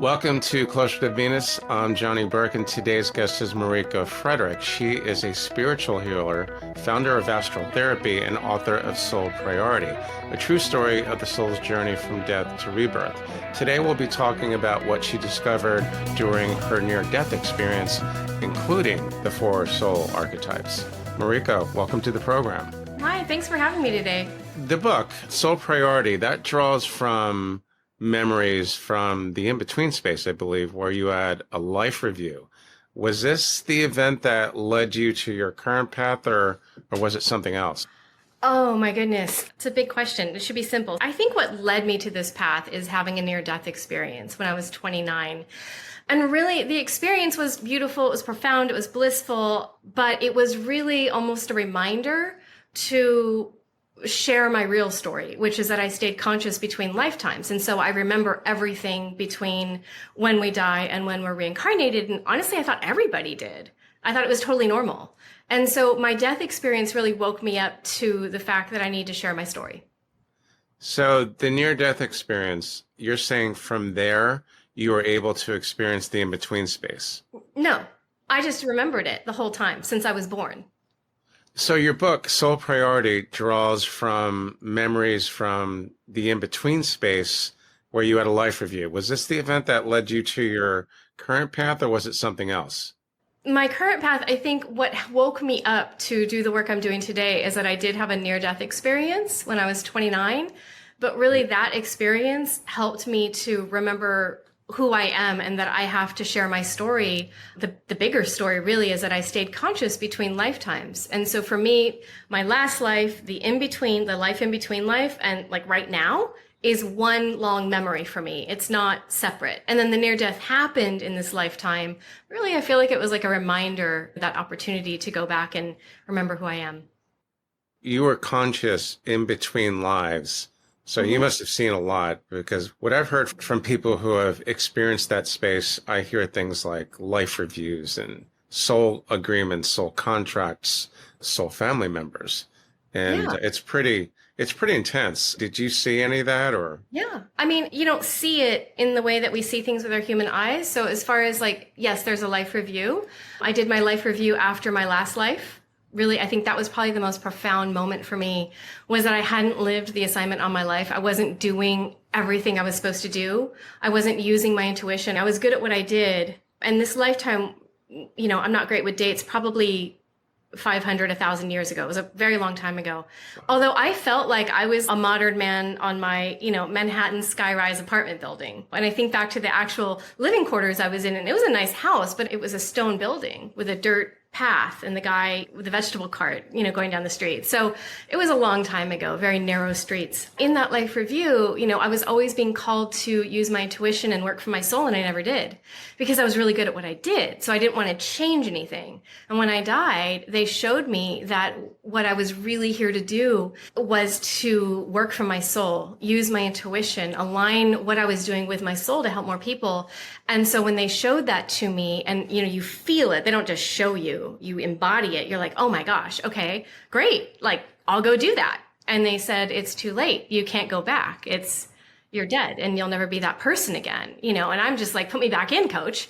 Welcome to Closer to Venus. I'm Johnny Burke, and today's guest is Mariko Frederick. She is a spiritual healer, founder of astral therapy, and author of Soul Priority, a true story of the soul's journey from death to rebirth. Today we'll be talking about what she discovered during her near-death experience, including the 4 soul archetypes. Mariko, welcome to the program. Hi, thanks for having me today. The book, Soul Priority, that draws from memories from the in-between space, I believe, where you had a life review. Was this the event that led you to your current path, or was it something else? Oh my goodness. It's a big question. It should be simple. I think what led me to this path is having a near-death experience when I was 29. And really, the experience was beautiful, it was profound, it was blissful, but it was really almost a reminder to share my real story, which is that I stayed conscious between lifetimes. And so I remember everything between when we die and when we're reincarnated. And honestly, I thought everybody did. I thought it was totally normal. And so my death experience really woke me up to the fact that I need to share my story. So the near-death experience, you're saying from there, you were able to experience the in-between space? No, I just remembered it the whole time since I was born. So your book, Soul Priority, draws from memories from the in-between space where you had a life review. Was this the event that led you to your current path, or was it something else? My current path, I think what woke me up to do the work I'm doing today is that I did have a near-death experience when I was 29. But really that experience helped me to remember who I am and that I have to share my story. The bigger story really is that I stayed conscious between lifetimes. And so for me, my last life, the in-between, the life in between life, and like right now is one long memory for me. It's not separate. And then the near death happened in this lifetime. Really, I feel like it was like a reminder, that opportunity to go back and remember who I am. You were conscious in between lives. So you must have seen a lot, because what I've heard from people who have experienced that space, I hear things like life reviews and soul agreements, soul contracts, soul family members. And Yeah. it's pretty intense. Did you see any of that, or? Yeah. I mean, you don't see it in the way that we see things with our human eyes. So as far as like, yes, there's a life review. I did my life review after my last life. Really, I think that was probably the most profound moment for me, was that I hadn't lived the assignment on my life. I wasn't doing everything I was supposed to do. I wasn't using my intuition. I was good at what I did. And this lifetime, you know, I'm not great with dates, probably 500, 1,000 years ago. It was a very long time ago. Although I felt like I was a modern man on my, Manhattan skyrise apartment building. And I think back to the actual living quarters I was in, and it was a nice house, but it was a stone building with a dirt path and the guy with the vegetable cart, going down the street. So it was a long time ago, very narrow streets. In that life review, I was always being called to use my intuition and work for my soul, and I never did because I was really good at what I did. So I didn't want to change anything. And when I died, they showed me that what I was really here to do was to work for my soul, use my intuition, align what I was doing with my soul to help more people. And so when they showed that to me, and you feel it, they don't just show you, you embody it. You're like, oh my gosh, okay, great. Like, I'll go do that. And they said, it's too late. You can't go back. You're dead and you'll never be that person again, and I'm just like, put me back in, coach.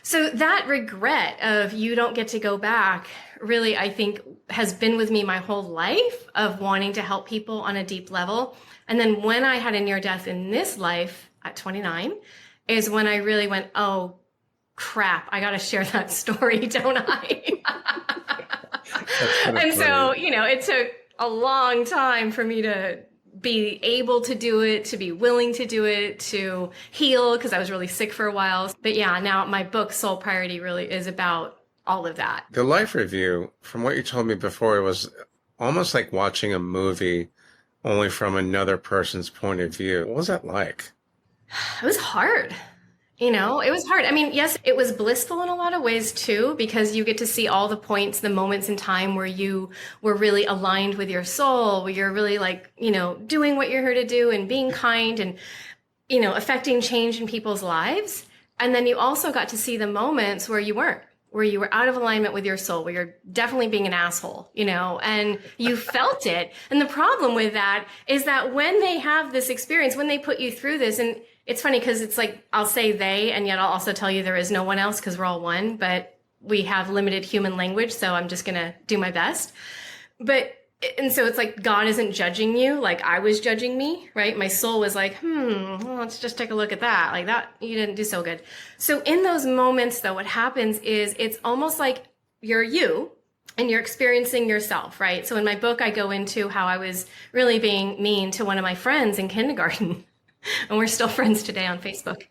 So that regret of you don't get to go back really, I think, has been with me my whole life, of wanting to help people on a deep level. And then when I had a near death in this life at 29 is when I really went, oh crap, I got to share that story, don't I? And so, it took a long time for me to be able to do it, to be willing to do it, to heal, because I was really sick for a while. But yeah, now my book, Soul Priority, really is about all of that. The life review, from what you told me before, it was almost like watching a movie, only from another person's point of view. What was that like? It was hard. It was hard. I mean, yes, it was blissful in a lot of ways too, because you get to see all the points, the moments in time where you were really aligned with your soul, where you're really like, doing what you're here to do and being kind and, affecting change in people's lives. And then you also got to see the moments where you weren't. where you were out of alignment with your soul, where you're definitely being an asshole, and you felt it. And the problem with that is that when they have this experience, when they put you through this, and it's funny because it's like, I'll say they, and yet I'll also tell you there is no one else because we're all one, but we have limited human language. So I'm just going to do my best. And so it's like God isn't judging you like I was judging me, right? My soul was like, well, let's just take a look at that. Like that, you didn't do so good. So in those moments, though, what happens is it's almost like you're you and you're experiencing yourself, right? So in my book, I go into how I was really being mean to one of my friends in kindergarten. And we're still friends today on Facebook.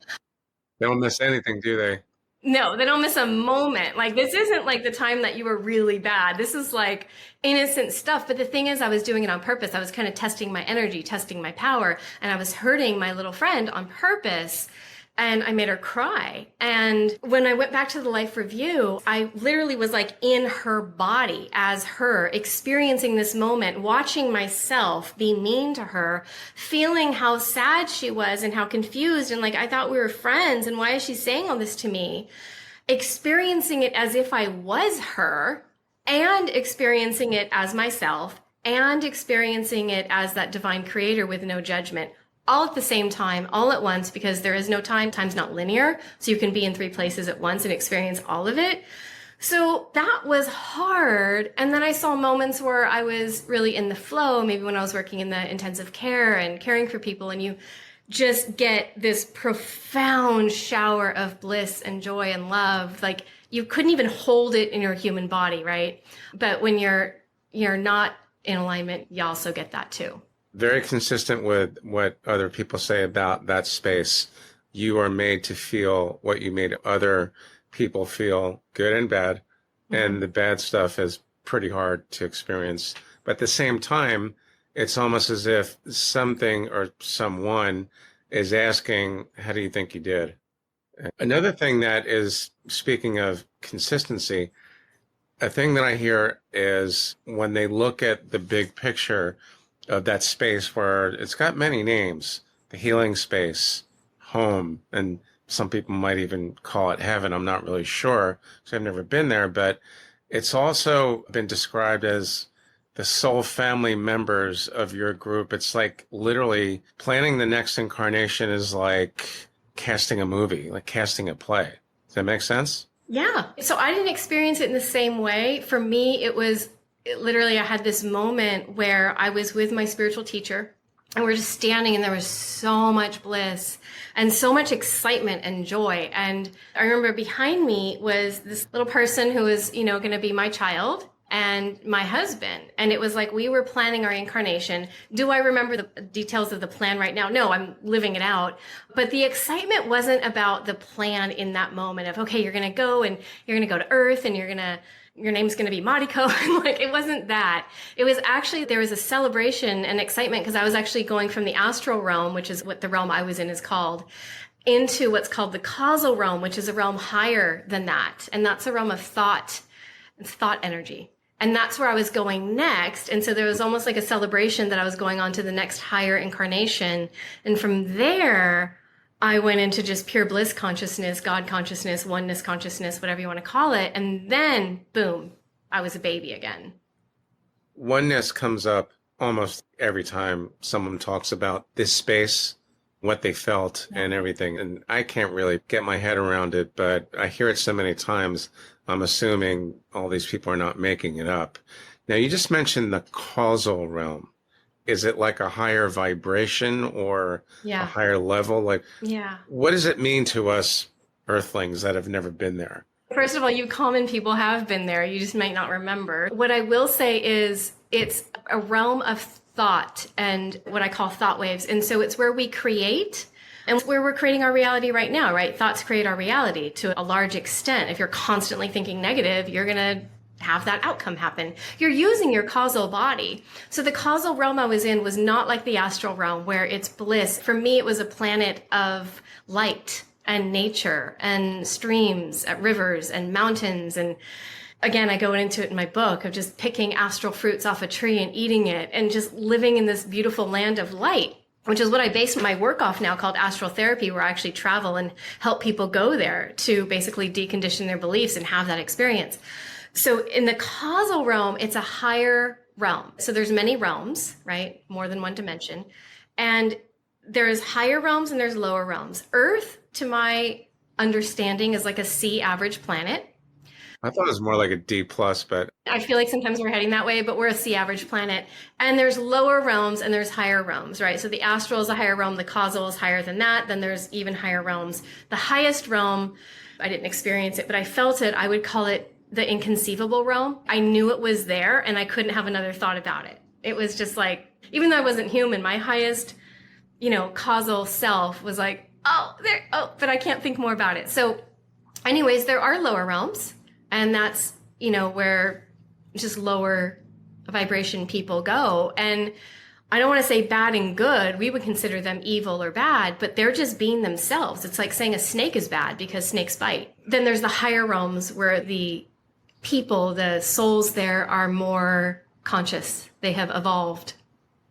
They don't miss anything, do they? No, they don't miss a moment. Like, this isn't like the time that you were really bad. This is like innocent stuff. But the thing is, I was doing it on purpose. I was kind of testing my energy, testing my power, and I was hurting my little friend on purpose. And I made her cry. And when I went back to the life review, I literally was like in her body as her, experiencing this moment, watching myself be mean to her, feeling how sad she was and how confused. And like, I thought we were friends. And why is she saying all this to me? Experiencing it as if I was her and experiencing it as myself and experiencing it as that divine creator with no judgment. All at the same time, all at once, because there is no time. Time's not linear. So you can be in 3 places at once and experience all of it. So that was hard. And then I saw moments where I was really in the flow, maybe when I was working in the intensive care and caring for people, and you just get this profound shower of bliss and joy and love. Like you couldn't even hold it in your human body, right? But when you're not in alignment, you also get that too. Very consistent with what other people say about that space. You are made to feel what you made other people feel, good and bad. Mm-hmm. And the bad stuff is pretty hard to experience. But at the same time, it's almost as if something or someone is asking, how do you think you did? Another thing that is, speaking of consistency, a thing that I hear is when they look at the big picture of that space where it's got many names, the healing space, home, and some people might even call it heaven. I'm not really sure because I've never been there, but it's also been described as the soul family members of your group. It's like literally planning the next incarnation is like casting a movie, like casting a play. Does that make sense? Yeah. So I didn't experience it in the same way. For me, literally, I had this moment where I was with my spiritual teacher and we're just standing and there was so much bliss and so much excitement and joy. And I remember behind me was this little person who was, going to be my child and my husband. And it was like we were planning our incarnation. Do I remember the details of the plan right now? No, I'm living it out. But the excitement wasn't about the plan in that moment of, okay, you're going to go and you're going to go to Earth and your name's going to be Mariko. Like, it wasn't that. It was actually, there was a celebration and excitement because I was actually going from the astral realm, which is what the realm I was in is called, into what's called the causal realm, which is a realm higher than that. And that's a realm of thought. It's thought energy. And that's where I was going next. And so there was almost like a celebration that I was going on to the next higher incarnation. And from there, I went into just pure bliss consciousness, God consciousness, oneness consciousness, whatever you want to call it. And then, boom, I was a baby again. Oneness comes up almost every time someone talks about this space, what they felt and everything. And I can't really get my head around it, but I hear it so many times. I'm assuming all these people are not making it up. Now, you just mentioned the causal realm. Is it like a higher vibration or a higher level? Like, what does it mean to us earthlings that have never been there? First of all, you common people have been there. You just might not remember. What I will say is it's a realm of thought and what I call thought waves. And so it's where we create and where we're creating our reality right now, right? Thoughts create our reality to a large extent. If you're constantly thinking negative, you're going to have that outcome happen. You're using your causal body. So the causal realm I was in was not like the astral realm where it's bliss. For me, it was a planet of light and nature and streams, rivers and mountains. And again, I go into it in my book of just picking astral fruits off a tree and eating it and just living in this beautiful land of light. which is what I base my work off now, called astral therapy, where I actually travel and help people go there to basically decondition their beliefs and have that experience. So in the causal realm, it's a higher realm. So there's many realms, right? More than one dimension. And there's higher realms and there's lower realms. Earth, to my understanding, is like a C average planet. I thought it was more like a D plus, but I feel like sometimes we're heading that way, but we're a C average planet. And there's lower realms and there's higher realms, right? So the astral is a higher realm, the causal is higher than that. Then there's even higher realms. The highest realm, I didn't experience it, but I felt it. I would call it the inconceivable realm. I knew it was there and I couldn't have another thought about it. It was just like, even though I wasn't human, my highest, causal self was like, but I can't think more about it. So anyways, there are lower realms, and that's, where just lower vibration people go. And I don't want to say bad and good. We would consider them evil or bad, but they're just being themselves. It's like saying a snake is bad because snakes bite. Then there's the higher realms where the people, the souls there, are more conscious. They have evolved.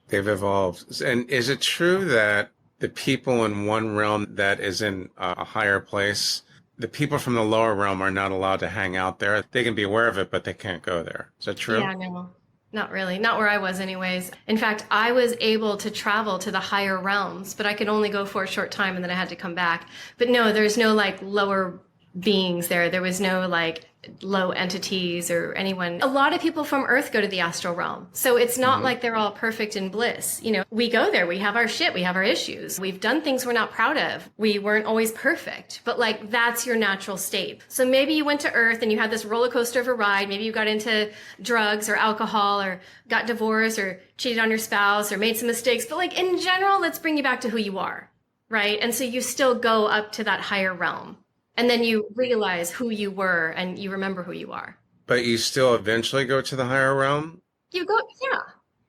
they've evolved. And is it true that the people in one realm that is in a higher place, the people from the lower realm are not allowed to hang out there? They can be aware of it, but they can't go there. Is that true? Yeah, no, not really. Not where I was anyways. In fact, I was able to travel to the higher realms, but I could only go for a short time and then I had to come back. But no, there's no like lower beings there. There was no like low entities or anyone. A lot of people from Earth go to the astral realm. So it's not like they're all perfect in bliss. We go there, we have our shit, we have our issues. We've done things we're not proud of. We weren't always perfect, but like that's your natural state. So maybe you went to Earth and you had this roller coaster of a ride. Maybe you got into drugs or alcohol or got divorced or cheated on your spouse or made some mistakes. But like in general, let's bring you back to who you are, right? And so you still go up to that higher realm. And then you realize who you were and you remember who you are. But you still eventually go to the higher realm? You go, yeah.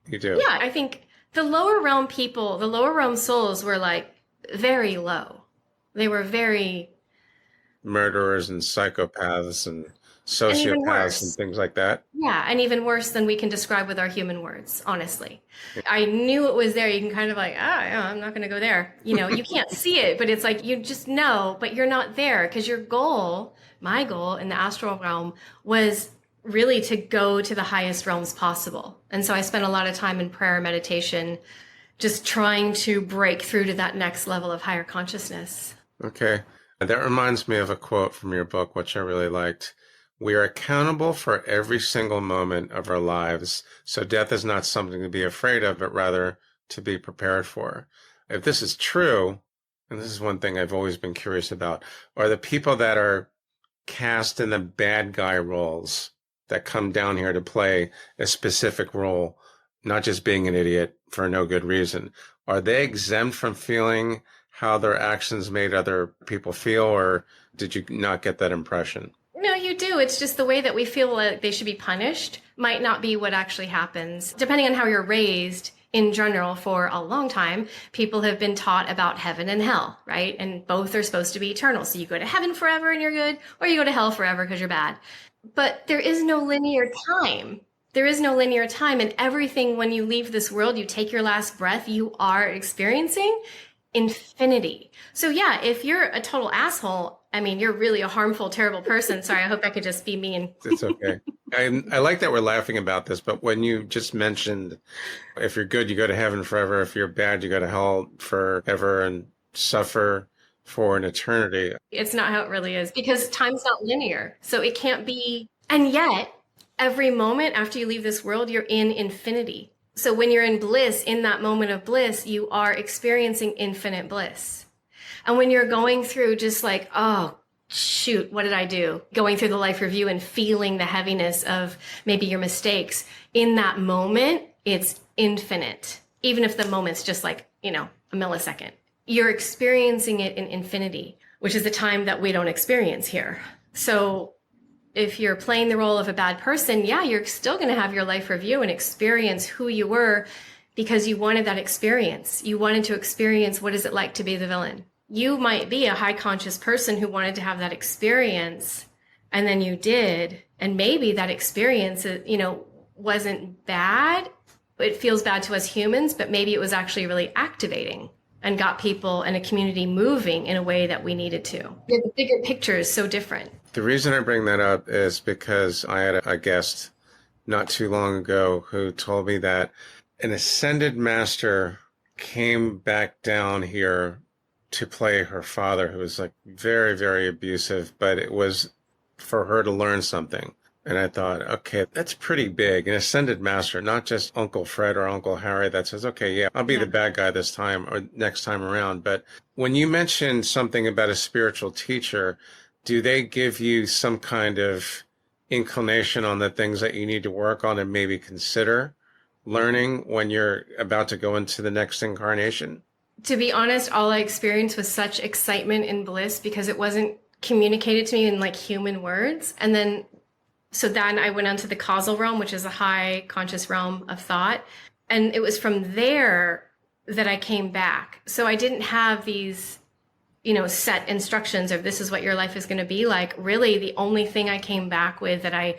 You do? Yeah, I think the lower realm people, the lower realm souls were like very low. They were very... Murderers and psychopaths and And even sociopaths worse. and things like that? Yeah, and even worse than we can describe with our human words, honestly. I knew it was there. You can kind of like, yeah, I'm not going to go there. You can't see it, but it's like you just know, but you're not there because your goal, my goal in the astral realm was really to go to the highest realms possible. And so I spent a lot of time in prayer, meditation, just trying to break through to that next level of higher consciousness. Okay. That reminds me of a quote from your book, which I really liked. We are accountable for every single moment of our lives, so death is not something to be afraid of, but rather to be prepared for. If this is true, and this is one thing I've always been curious about, are the people that are cast in the bad guy roles that come down here to play a specific role, not just being an idiot for no good reason, are they exempt from feeling how their actions made other people feel, or did you not get that impression? No, you do. It's just the way that we feel like they should be punished might not be what actually happens. Depending on how you're raised, in general, for a long time, people have been taught about heaven and hell, right? And both are supposed to be eternal. So you go to heaven forever and you're good, or you go to hell forever because you're bad. But there is no linear time. There is no linear time. And everything, when you leave this world, you take your last breath, you are experiencing infinity. So yeah, if you're a total asshole, I mean, you're really a harmful, terrible person. Sorry, I hope I could just be mean. It's okay. I like that we're laughing about this, but when you just mentioned if you're good, you go to heaven forever. If you're bad, you go to hell forever and suffer for an eternity. It's not how it really is because time's not linear. So it can't be. And yet, every moment after you leave this world, you're in infinity. So when you're in bliss, in that moment of bliss, you are experiencing infinite bliss. And when you're going through just like, oh, shoot, what did I do? Going through the life review and feeling the heaviness of maybe your mistakes, in that moment, it's infinite. Even if the moment's just like, a millisecond. You're experiencing it in infinity, which is the time that we don't experience here. So if you're playing the role of a bad person, yeah, you're still going to have your life review and experience who you were because you wanted that experience. You wanted to experience what is it like to be the villain. You might be a high conscious person who wanted to have that experience, and then you did. And maybe that experience, wasn't bad, it feels bad to us humans, but maybe it was actually really activating and got people and a community moving in a way that we needed to. The bigger picture is so different. The reason I bring that up is because I had a guest not too long ago who told me that an ascended master came back down here to play her father, who was like very, very abusive, but it was for her to learn something. And I thought, okay, that's pretty big. An ascended master, not just Uncle Fred or Uncle Harry that says, okay, yeah, I'll be the bad guy this time or next time around. But when you mentioned something about a spiritual teacher, do they give you some kind of inclination on the things that you need to work on and maybe consider learning when you're about to go into the next incarnation? To be honest, all I experienced was such excitement and bliss because it wasn't communicated to me in like human words. And then I went on to the causal realm, which is a high conscious realm of thought. And it was from there that I came back. So I didn't have these, set instructions of this is what your life is going to be like. Really, the only thing I came back with that I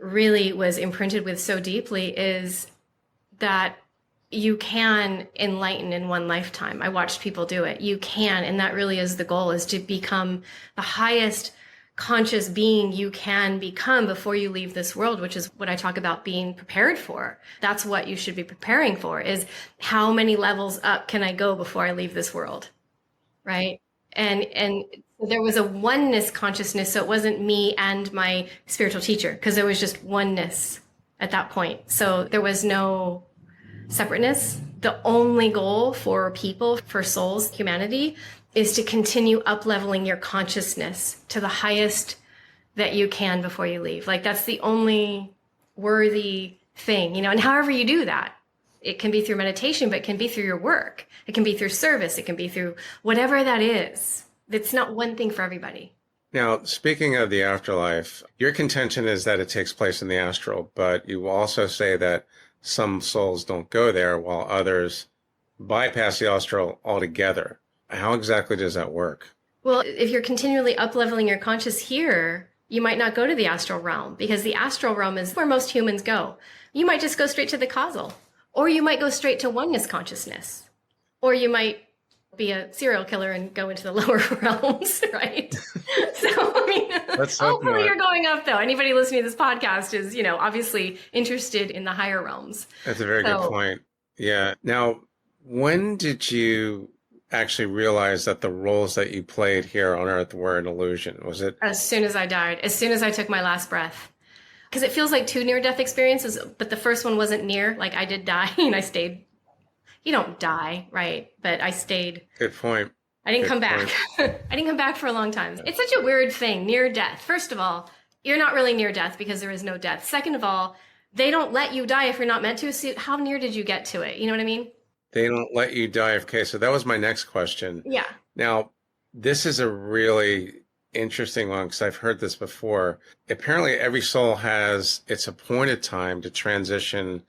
really was imprinted with so deeply is that you can enlighten in one lifetime. I watched people do it. You can. And that really is the goal, is to become the highest conscious being you can become before you leave this world, which is what I talk about being prepared for. That's what you should be preparing for, is how many levels up can I go before I leave this world? Right. And there was a oneness consciousness. So it wasn't me and my spiritual teacher, because there was just oneness at that point. So there was no separateness. The only goal for people, for souls, humanity, is to continue up-leveling your consciousness to the highest that you can before you leave. Like, that's the only worthy thing, and however you do that, it can be through meditation, but it can be through your work. It can be through service. It can be through whatever that is. It's not one thing for everybody. Now, speaking of the afterlife, your contention is that it takes place in the astral, but you also say that some souls don't go there while others bypass the astral altogether. How exactly does that work? Well, if you're continually up-leveling your conscious here, you might not go to the astral realm, because the astral realm is where most humans go. You might just go straight to the causal, or you might go straight to oneness consciousness, or you might be a serial killer and go into the lower realms, right? So, hopefully you're going up, though. Anybody listening to this podcast is, obviously interested in the higher realms. That's a very good point. Yeah. Now, when did you actually realize that the roles that you played here on Earth were an illusion? Was it as soon as I died, as soon as I took my last breath? Because it feels like two near-death experiences, but the first one wasn't near. Like, I did die and I stayed. You don't die, right? But I stayed. Good point. I didn't come back. I didn't come back for a long time. It's such a weird thing, near death. First of all, you're not really near death because there is no death. Second of all, they don't let you die if you're not meant to. So how near did you get to it? You know what I mean? They don't let you die. Okay, so that was my next question. Yeah. Now, this is a really interesting one because I've heard this before. Apparently, every soul has its appointed time to transition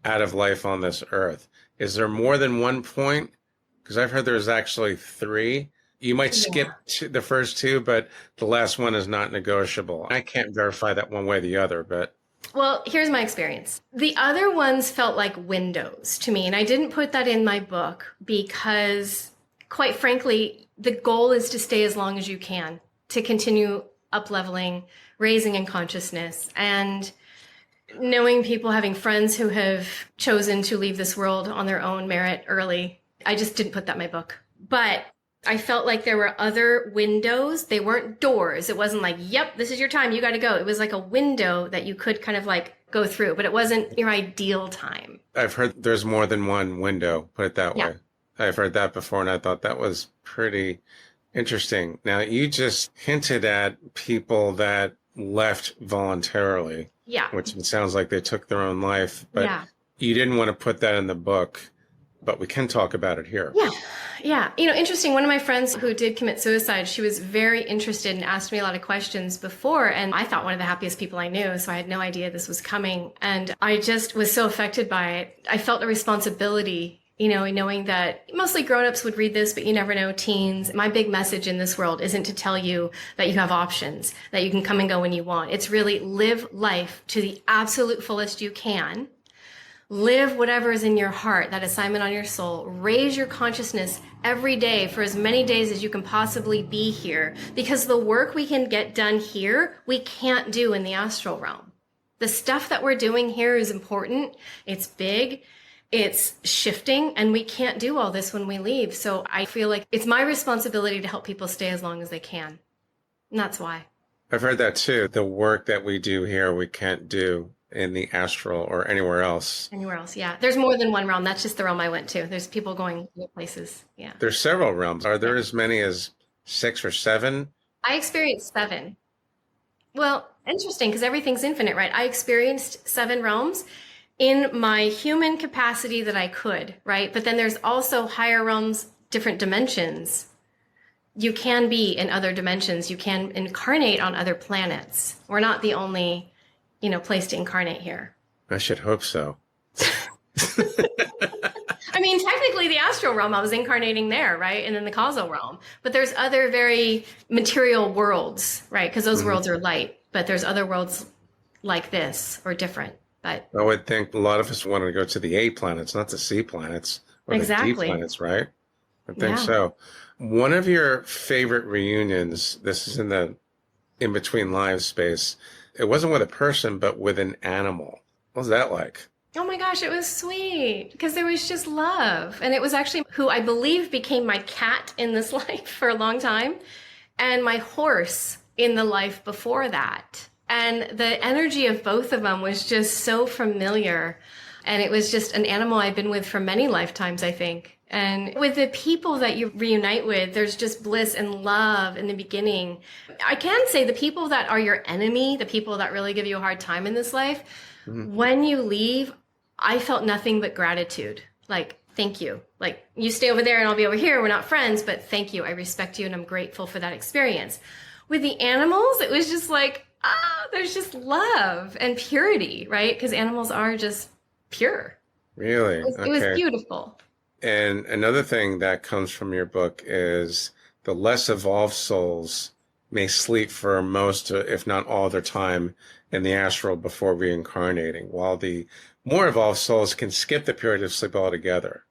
out of life on this earth. Is there more than one point? Because I've heard there's actually 3. You might skip the first 2, but the last one is not negotiable. I can't verify that one way or the other, but... Well, here's my experience. The other ones felt like windows to me, and I didn't put that in my book because, quite frankly, the goal is to stay as long as you can, to continue up-leveling, raising in consciousness, and knowing people, having friends who have chosen to leave this world on their own merit early. I just didn't put that in my book. But I felt like there were other windows. They weren't doors. It wasn't like, yep, this is your time, you got to go. It was like a window that you could kind of like go through, but it wasn't your ideal time. I've heard there's more than one window, put it that way. I've heard that before, and I thought that was pretty interesting. Now, you just hinted at people that left voluntarily. Yeah. Which sounds like they took their own life, but you didn't want to put that in the book, but we can talk about it here. Yeah. Yeah. Interesting. One of my friends who did commit suicide, she was very interested and asked me a lot of questions before. And I thought one of the happiest people I knew. So I had no idea this was coming. And I just was so affected by it. I felt a responsibility, knowing that mostly grownups would read this, but you never know, teens. My big message in this world isn't to tell you that you have options, that you can come and go when you want. It's really live life to the absolute fullest you can, Live whatever is in your heart, that assignment on your soul. Raise your consciousness every day for as many days as you can possibly be here, because the work we can get done here, we can't do in the astral realm. The stuff that we're doing here is important. It's big. It's shifting, and we can't do all this when we leave. So I feel like it's my responsibility to help people stay as long as they can. And that's why. I've heard that too. The work that we do here, we can't do in the astral or anywhere else. Anywhere else, yeah. There's more than one realm. That's just the realm I went to. There's people going other places. Yeah. There's several realms. Are there as many as 6 or 7? I experienced 7. Well, interesting, because everything's infinite, right? I experienced 7 realms in my human capacity that I could, right? But then there's also higher realms, different dimensions. You can be in other dimensions. You can incarnate on other planets. We're not the only, place to incarnate here. I should hope so. I mean, technically the astral realm, I was incarnating there, right? And then the causal realm. But there's other very material worlds, right? Because those worlds are light. But there's other worlds like this or different. But I would think a lot of us want to go to the A planets, not the C planets or exactly. the D planets, right? I think so. One of your favorite reunions, this is in the in-between lives space, it wasn't with a person, but with an animal. What was that like? Oh my gosh, it was sweet because there was just love. And it was actually who I believe became my cat in this life for a long time and my horse in the life before that. And the energy of both of them was just so familiar. And it was just an animal I've been with for many lifetimes, I think. And with the people that you reunite with, there's just bliss and love in the beginning. I can say the people that are your enemy, the people that really give you a hard time in this life, when you leave, I felt nothing but gratitude. Like, thank you. Like, you stay over there and I'll be over here. We're not friends, but thank you. I respect you and I'm grateful for that experience. With the animals, it was just like, there's just love and purity, right? Because animals are just pure. Really? It was beautiful. And another thing that comes from your book is the less evolved souls may sleep for most, if not all their time in the astral before reincarnating, while the more evolved souls can skip the period of sleep altogether.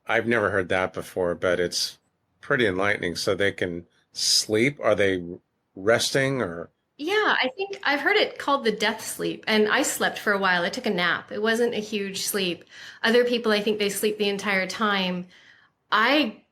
I've never heard that before, but it's pretty enlightening. So they can sleep. Are they resting or? Yeah, I think I've heard it called the death sleep. And I slept for a while. I took a nap. It wasn't a huge sleep. Other people, I think they sleep the entire time. I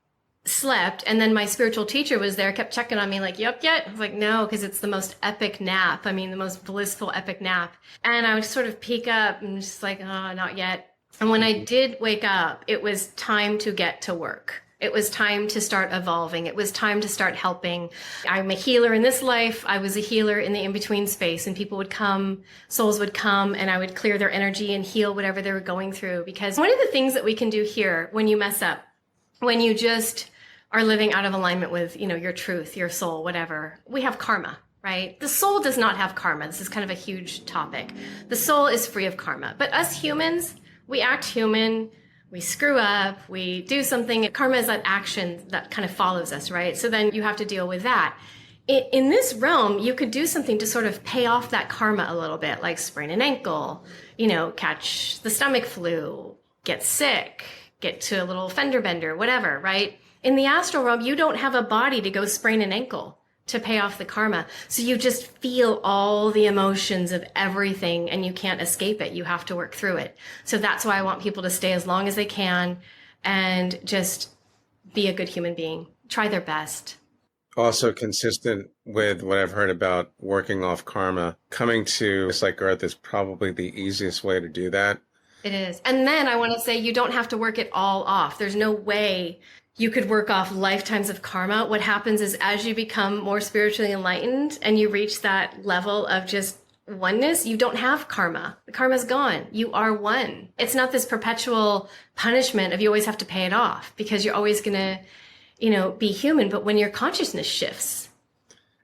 slept, and then my spiritual teacher was there, kept checking on me like, yep, yet? I was like, no, because it's the most epic nap. I mean, the most blissful, epic nap. And I would sort of peek up and just like, oh, not yet. And when I did wake up, it was time to get to work. It was time to start evolving. It was time to start helping. I'm a healer in this life. I was a healer in the in-between space, and people would come, souls would come, and I would clear their energy and heal whatever they were going through. Because one of the things that we can do here when you mess up, when you just are living out of alignment with, your truth, your soul, whatever, we have karma, right? The soul does not have karma. This is kind of a huge topic. The soul is free of karma. But us humans, we act human. We screw up, we do something. Karma is that action that kind of follows us, right? So then you have to deal with that. In this realm, you could do something to sort of pay off that karma a little bit, like sprain an ankle, catch the stomach flu, get sick, get to a little fender bender, whatever, right? In the astral realm, you don't have a body to go sprain an ankle to pay off the karma. So you just feel all the emotions of everything and you can't escape it. You have to work through it. So that's why I want people to stay as long as they can and just be a good human being. Try their best. Also consistent with what I've heard about working off karma, coming to Psych Earth is probably the easiest way to do that. It is. And then I want to say you don't have to work it all off. There's no way you could work off lifetimes of karma. What happens is as you become more spiritually enlightened and you reach that level of just oneness, you don't have karma. The karma's gone. You are one. It's not this perpetual punishment of you always have to pay it off because you're always going to, be human. But when your consciousness shifts.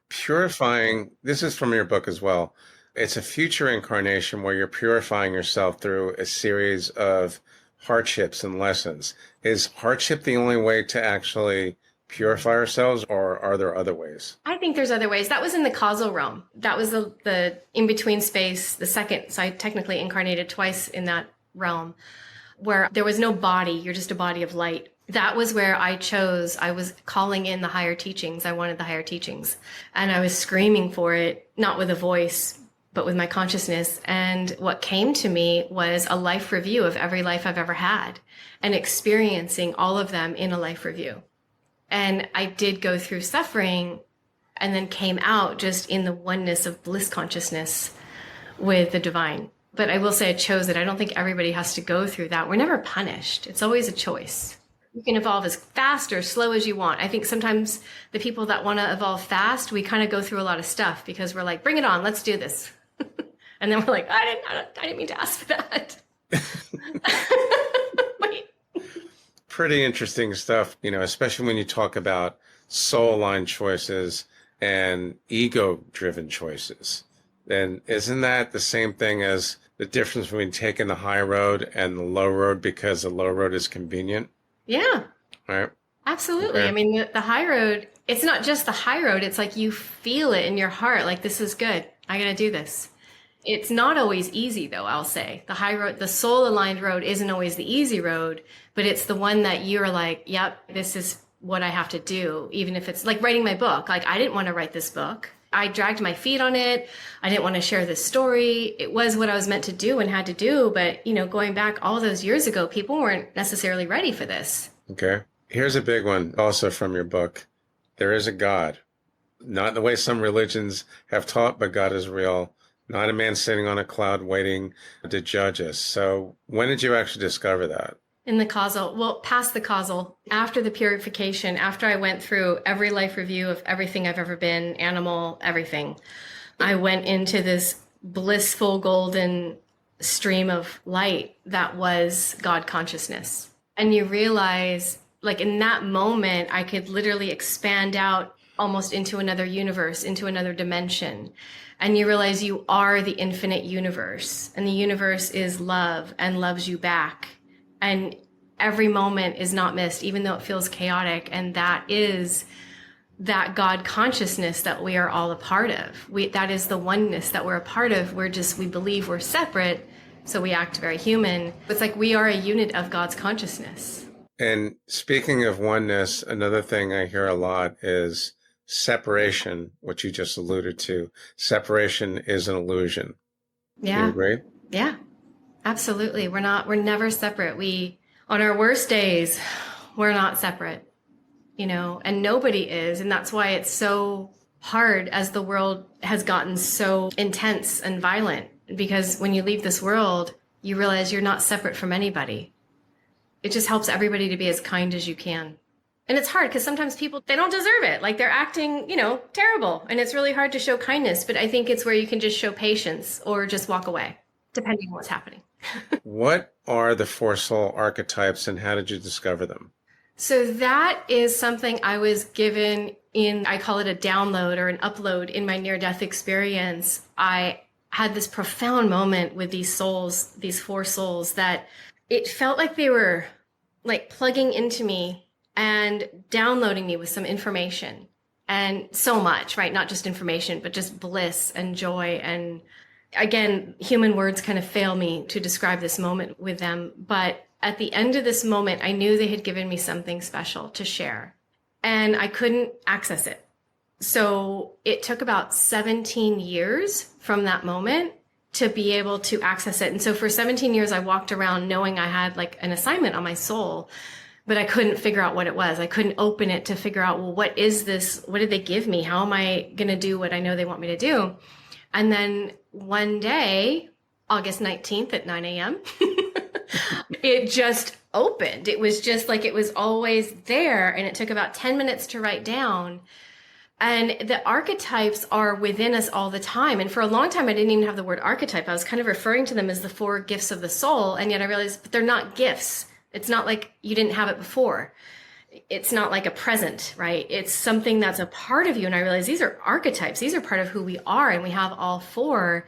Purifying, this is from your book as well. It's a future incarnation where you're purifying yourself through a series of hardships and lessons. Is hardship the only way to actually purify ourselves, or are there other ways? I think there's other ways. That was in the causal realm. That was the in-between space, the second. So I technically incarnated twice in that realm where there was no body. You're just a body of light. That was where I was calling in the higher teachings. I wanted the higher teachings. And I was screaming for it, not with a voice, but with my consciousness. And what came to me was a life review of every life I've ever had and experiencing all of them in a life review. And I did go through suffering and then came out just in the oneness of bliss consciousness with the divine. But I will say I chose it. I don't think everybody has to go through that. We're never punished. It's always a choice. You can evolve as fast or slow as you want. I think sometimes the people that want to evolve fast, we kind of go through a lot of stuff because we're like, bring it on, let's do this. And then we're like, I didn't mean to ask for that. Wait. Pretty interesting stuff, especially when you talk about soul-aligned choices and ego-driven choices. And isn't that the same thing as the difference between taking the high road and the low road because the low road is convenient? Yeah. Right. Absolutely. Okay. I mean, the high road, it's not just the high road. It's like you feel it in your heart. Like, this is good. I got to do this. It's not always easy, though, I'll say. The high road, the soul aligned road isn't always the easy road, but it's the one that you're like, yep, this is what I have to do. Even if it's like writing my book. Like, I didn't want to write this book. I dragged my feet on it. I didn't want to share this story. It was what I was meant to do and had to do. But, going back all those years ago, people weren't necessarily ready for this. Okay. Here's a big one also from your book. There is a God. Not the way some religions have taught, but God is real. Not a man sitting on a cloud waiting to judge us. So when did you actually discover that? In the causal, well, past the causal, after the purification, after I went through every life review of everything I've ever been, animal, everything, I went into this blissful golden stream of light that was God consciousness. And you realize, like, in that moment, I could literally expand out almost into another universe, into another dimension. And you realize you are the infinite universe, and the universe is love and loves you back. And every moment is not missed, even though it feels chaotic. And that is that God consciousness that we are all a part of. That is the oneness that we're a part of. We believe we're separate, so we act very human. It's like we are a unit of God's consciousness. And speaking of oneness, another thing I hear a lot is separation, which you just alluded to. Separation is an illusion. Yeah. Do you agree? Yeah. Absolutely. We're never separate. On our worst days, we're not separate, and nobody is. And that's why it's so hard as the world has gotten so intense and violent, because when you leave this world, you realize you're not separate from anybody. It just helps everybody to be as kind as you can. And it's hard because sometimes people, they don't deserve it. Like, they're acting, terrible. And it's really hard to show kindness. But I think it's where you can just show patience or just walk away, depending on what's happening. What are the 4 soul archetypes and how did you discover them? So that is something I was given I call it a download or an upload in my near-death experience. I had this profound moment with these souls, these 4 souls, that it felt like they were like plugging into me and downloading me with some information, and so much, right? Not just information, but just bliss and joy. And again, human words kind of fail me to describe this moment with them. But at the end of this moment, I knew they had given me something special to share, and I couldn't access it. So it took about 17 years from that moment to be able to access it. And so for 17 years, I walked around knowing I had like an assignment on my soul, but I couldn't figure out what it was. I couldn't open it to figure out, well, what is this? What did they give me? How am I going to do what I know they want me to do? And then one day, August 19th at 9 a.m., it just opened. It was just like it was always there. And it took about 10 minutes to write down. And the archetypes are within us all the time. And for a long time, I didn't even have the word archetype. I was kind of referring to them as the 4 gifts of the soul. And yet I realized, but they're not gifts. It's not like you didn't have it before. It's not like a present, right? It's something that's a part of you. And I realized these are archetypes. These are part of who we are. And we have all 4.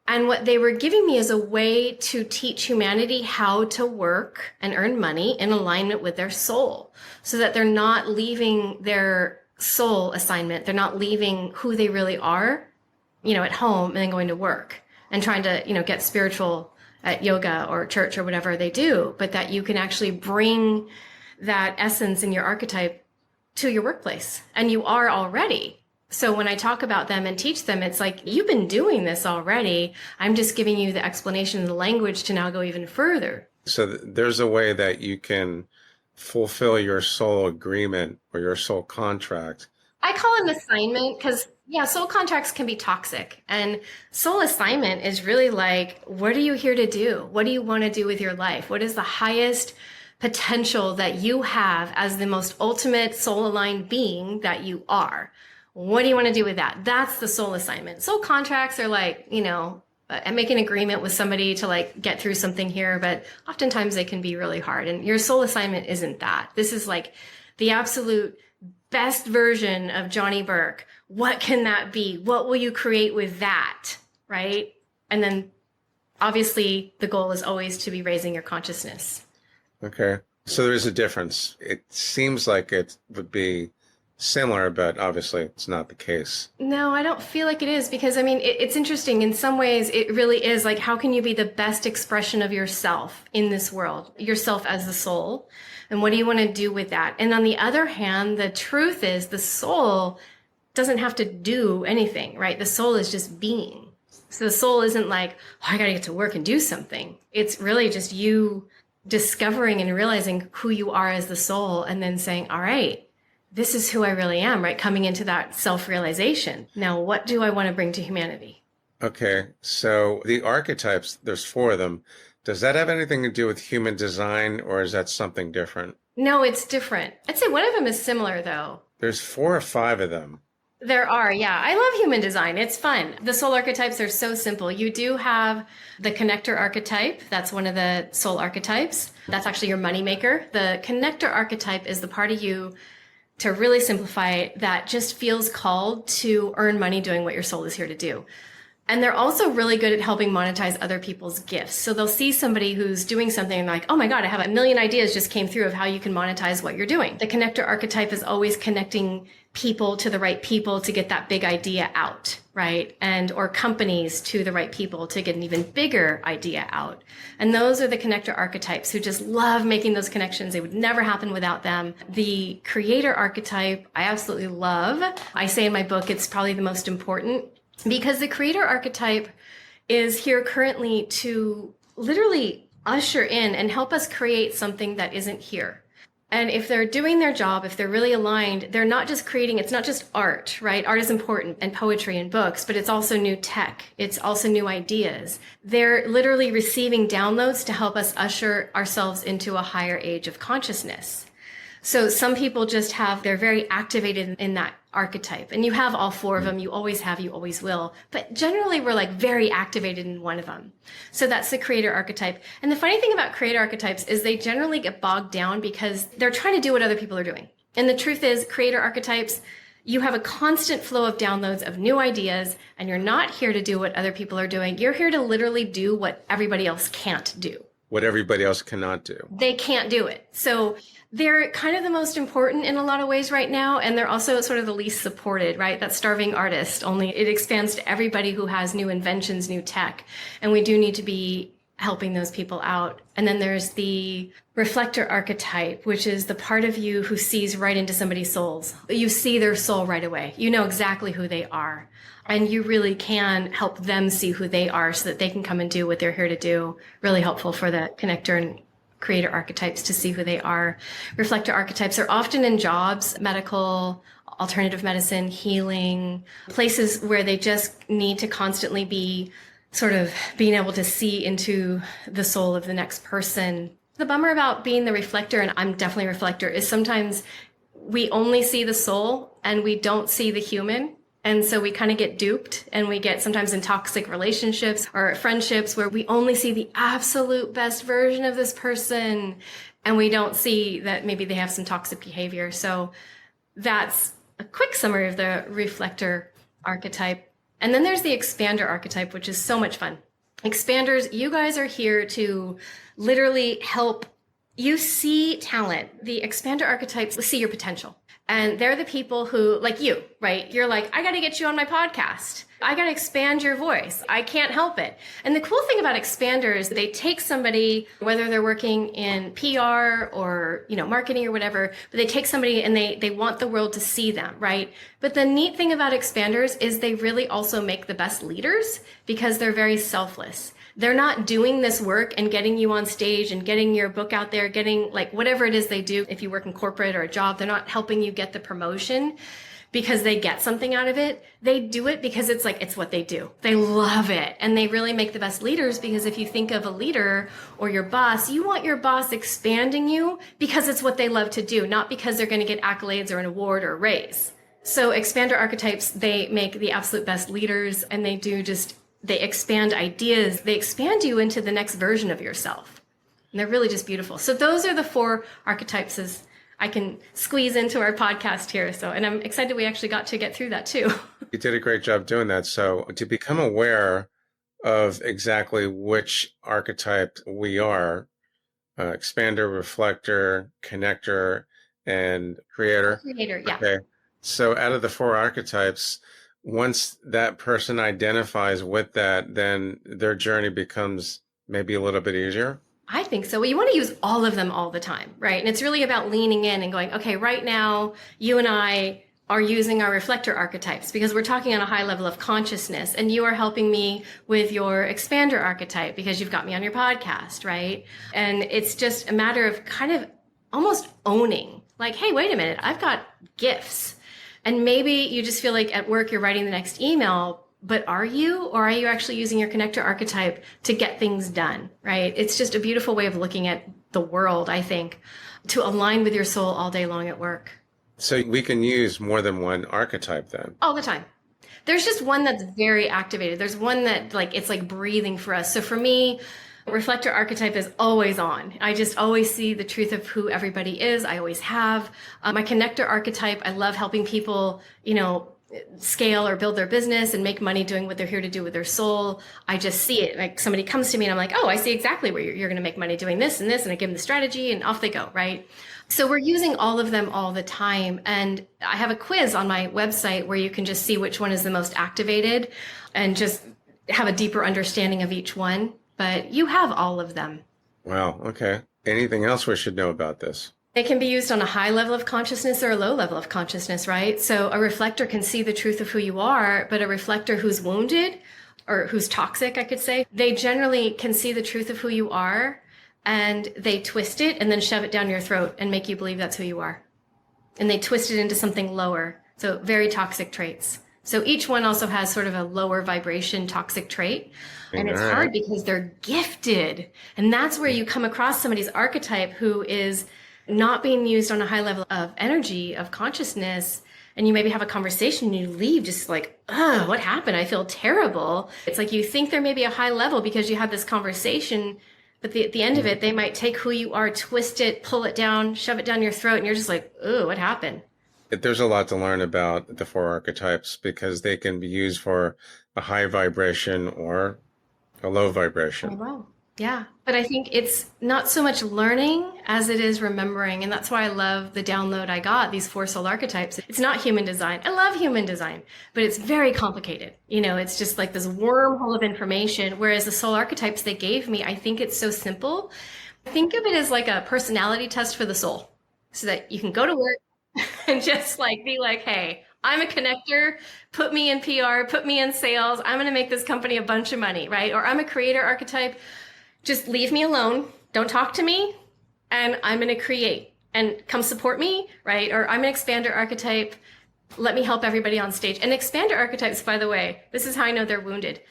And what they were giving me is a way to teach humanity how to work and earn money in alignment with their soul, so that they're not leaving their soul assignment. They're not leaving who they really are, at home and then going to work and trying to, get spiritual at yoga or church or whatever they do, but that you can actually bring that essence in your archetype to your workplace. And you are already. So when I talk about them and teach them, it's like, you've been doing this already. I'm just giving you the explanation and the language to now go even further. So there's a way that you can fulfill your soul agreement or your soul contract. I call it an assignment because, yeah, soul contracts can be toxic. And soul assignment is really like, what are you here to do? What do you want to do with your life? What is the highest potential that you have as the most ultimate soul aligned being that you are? What do you want to do with that? That's the soul assignment. Soul contracts are like, I make an agreement with somebody to like get through something here, but oftentimes they can be really hard. And your soul assignment isn't that. This is like the absolute best version of Johnny Burke. What can that be? What will you create with that? Right? And then obviously the goal is always to be raising your consciousness. Okay. So there's a difference. It seems like it would be similar, but obviously it's not the case. No, I don't feel like it is because, it's interesting. In some ways, it really is like, how can you be the best expression of yourself in this world? Yourself as the soul. And what do you want to do with that? And on the other hand, the truth is the soul doesn't have to do anything, right? The soul is just being. So the soul isn't like, I got to get to work and do something. It's really just you discovering and realizing who you are as the soul and then saying, all right, this is who I really am, right? Coming into that self-realization. Now, what do I want to bring to humanity? Okay. So the archetypes, there's 4 of them. Does that have anything to do with human design, or is that something different? No, it's different. I'd say one of them is similar, though. There's 4 or 5 of them. There are, yeah. I love human design. It's fun. The soul archetypes are so simple. You do have the connector archetype. That's one of the soul archetypes. That's actually your moneymaker. The connector archetype is the part of you, to really simplify it, that just feels called to earn money doing what your soul is here to do. And they're also really good at helping monetize other people's gifts. So they'll see somebody who's doing something and like, oh my God, I have a million ideas just came through of how you can monetize what you're doing. The connector archetype is always connecting people to the right people to get that big idea out, right? And or companies to the right people to get an even bigger idea out. And those are the connector archetypes who just love making those connections. They would never happen without them. The creator archetype, I absolutely love. I say in my book, it's probably the most important, because the creator archetype is here currently to literally usher in and help us create something that isn't here. And if they're doing their job, if they're really aligned, they're not just creating, it's not just art, right? Art is important, and poetry and books, but it's also new tech. It's also new ideas. They're literally receiving downloads to help us usher ourselves into a higher age of consciousness. So some people just they're very activated in that archetype. And you have all 4 of them. You always have, you always will. But generally, we're like very activated in one of them. So that's the creator archetype. And the funny thing about creator archetypes is they generally get bogged down because they're trying to do what other people are doing. And the truth is, creator archetypes, you have a constant flow of downloads of new ideas, and you're not here to do what other people are doing. You're here to literally do what everybody else can't do. What everybody else cannot do. They can't do it. So they're kind of the most important in a lot of ways right now. And they're also sort of the least supported, right? That starving artist, only it expands to everybody who has new inventions, new tech. And we do need to be helping those people out. And then there's the reflector archetype, which is the part of you who sees right into somebody's souls. You see their soul right away. You know exactly who they are. And you really can help them see who they are so that they can come and do what they're here to do. Really helpful for the connector and creator archetypes to see who they are. Reflector archetypes are often in jobs, medical, alternative medicine, healing, places where they just need to constantly be sort of being able to see into the soul of the next person. The bummer about being the reflector, and I'm definitely a reflector, is sometimes we only see the soul and we don't see the human. And so we kind of get duped, and we get sometimes in toxic relationships or friendships where we only see the absolute best version of this person, and we don't see that maybe they have some toxic behavior. So that's a quick summary of the reflector archetype. And then there's the expander archetype, which is so much fun. Expanders, you guys are here to literally help you see talent. The expander archetypes see your potential. And they're the people who, like you, right? You're like, I got to get you on my podcast. I got to expand your voice. I can't help it. And the cool thing about expanders, they take somebody, whether they're working in PR or, marketing or whatever, but they take somebody and they want the world to see them, right? But the neat thing about expanders is they really also make the best leaders because they're very selfless. They're not doing this work and getting you on stage and getting your book out there, getting like whatever it is they do. If you work in corporate or a job, they're not helping you get the promotion because they get something out of it. They do it because it's what they do. They love it. And they really make the best leaders because if you think of a leader or your boss, you want your boss expanding you because it's what they love to do, not because they're going to get accolades or an award or a raise. So expander archetypes, they make the absolute best leaders, and they expand ideas. They expand you into the next version of yourself. And they're really just beautiful. So those are the 4 archetypes as I can squeeze into our podcast here. And I'm excited we actually got to get through that too. You did a great job doing that. So to become aware of exactly which archetype we are, expander, reflector, connector, and creator. Creator, yeah. Okay. So out of the 4 archetypes, once that person identifies with that, then their journey becomes maybe a little bit easier. I think so. Well, you want to use all of them all the time, right? And it's really about leaning in and going, okay, right now, you and I are using our reflector archetypes because we're talking on a high level of consciousness, and you are helping me with your expander archetype because you've got me on your podcast, right? And it's just a matter of kind of almost owning, like, hey, wait a minute, I've got gifts. And maybe you just feel like at work you're writing the next email, but are you? Or are you actually using your connector archetype to get things done, right? It's just a beautiful way of looking at the world, I think, to align with your soul all day long at work. So we can use more than one archetype then? All the time. There's just one that's very activated. There's one that it's like breathing for us. So for me, reflector archetype is always on. I just always see the truth of who everybody is. I always have. My connector archetype, I love helping people, scale or build their business and make money doing what they're here to do with their soul. I just see it. Like somebody comes to me and I'm like, oh, I see exactly where you're going to make money doing this and this. And I give them the strategy and off they go, right? So we're using all of them all the time. And I have a quiz on my website where you can just see which one is the most activated and just have a deeper understanding of each one. But you have all of them. Wow. Okay. Anything else we should know about this? They can be used on a high level of consciousness or a low level of consciousness, right? So a reflector can see the truth of who you are, but a reflector who's wounded or who's toxic, I could say, they generally can see the truth of who you are and they twist it and then shove it down your throat and make you believe that's who you are. And they twist it into something lower. So very toxic traits. So each one also has sort of a lower vibration toxic trait. And it's hard because they're gifted. And that's where you come across somebody's archetype who is not being used on a high level of energy, of consciousness. And you maybe have a conversation and you leave just like, oh, what happened? I feel terrible. It's like you think there may be a high level because you had this conversation, but at the end of it, they might take who you are, twist it, pull it down, shove it down your throat. And you're just like, oh, what happened? There's a lot to learn about the 4 archetypes because they can be used for a high vibration or a low vibration. Oh, wow. Yeah. But I think it's not so much learning as it is remembering. And that's why I love the download I got, these 4 soul archetypes. It's not human design. I love human design, but it's very complicated. It's just like this wormhole of information. Whereas the soul archetypes they gave me, I think it's so simple. Think of it as like a personality test for the soul so that you can go to work and just be like, hey, I'm a connector, put me in PR, put me in sales. I'm going to make this company a bunch of money, right? Or I'm a creator archetype. Just leave me alone. Don't talk to me. And I'm going to create and come support me, right? Or I'm an expander archetype. Let me help everybody on stage. And expander archetypes, by the way, this is how I know they're wounded.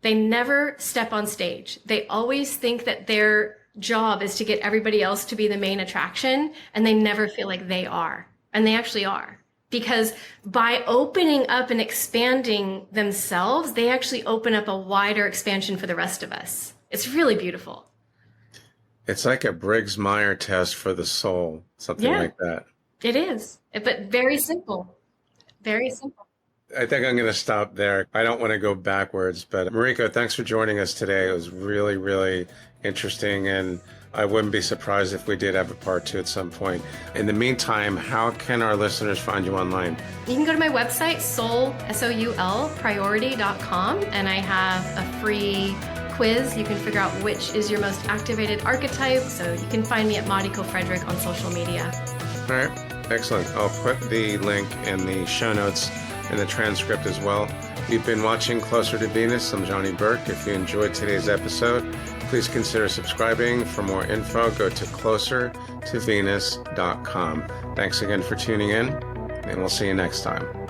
They never step on stage. They always think that their job is to get everybody else to be the main attraction. And they never feel like they are. And they actually are. Because by opening up and expanding themselves, they actually open up a wider expansion for the rest of us. It's really beautiful. It's like a Briggs-Meyer test for the soul, something like that. It is, but very simple. Very simple. I think I'm going to stop there. I don't want to go backwards, but Mariko, thanks for joining us today. It was really, really interesting. And I wouldn't be surprised if we did have a part 2 at some point. In the meantime, how can our listeners find you online? You can go to my website, soul, S-O-U-L, priority.com, and I have a free quiz. You can figure out which is your most activated archetype. So you can find me at Mariko Frederick on social media. All right, excellent. I'll put the link in the show notes and the transcript as well. You've been watching Closer to Venus. I'm Johnny Burke. If you enjoyed today's episode, please consider subscribing. For more info, go to closertovenus.com. Thanks again for tuning in, and we'll see you next time.